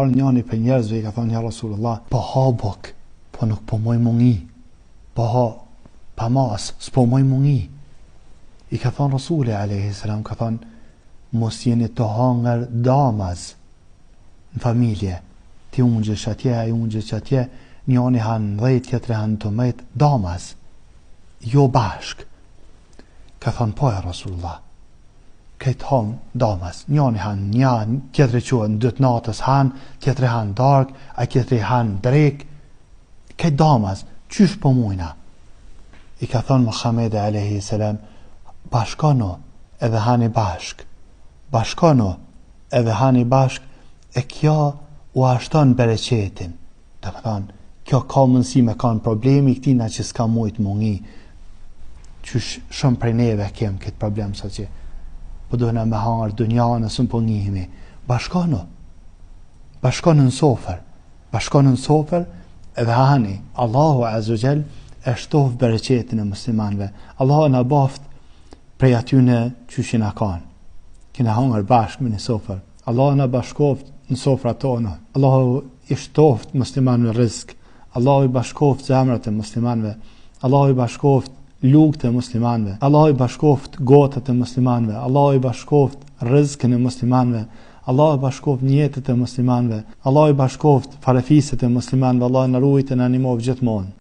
Njëri për njerëzve i ka thonë ja Rasulullah, po ha buk, po nuk po moj mungi, po ha pa mas, s'po moj mungi. I ka thonë Rasuli a.s. ka thonë, mos jeni të hangër damaz në familje, ti ungjesh atje, ai ungjesh atje, njëni hanë 10, tjetri hanë 12, damaz, jo bashk. Ka thonë, po e Rasulullah, këtë hanë damaz, njëni hanë një, tjetri quen 2 natës hanë, tjetri hanë dark, a tjetri hanë drek, këtë damaz, qysh po mujna? I ka thonë Muhamedi a.s. bashkano edhe hani bashk, bashkano edhe hani bashk, e kjo u ashton bereqetin. Dhe më thonë, kjo ka mundësi me kanë problemi këtina që s'ka mujt mungi, që shumë prej neve kem këtë problem sa që po dojna me hangër dunja nësën po njihemi. Bashkano në sofër, bashkano në sofër edhe hani. Allahu Azugjel e shtof bereqetin e muslimanve. Allahu në baft prej atyne që shina kanë. Kina hangër bashkë me një sofër. Allahu në bashkoft në sofra tonë. Allahu i shtoft muslimanve rizk. Allahu i bashkoft zemrat e muslimanve. Allahu i bashkoft lugët e muslimanve. Allahu i bashkoft gotët e muslimanve. Allahu i bashkoft rizkën e muslimanve. Allahu i bashkoft njetët e muslimanve. Allahu i bashkoft falefiset e muslimanve. Allahu në rujtë në animov gjithmonë.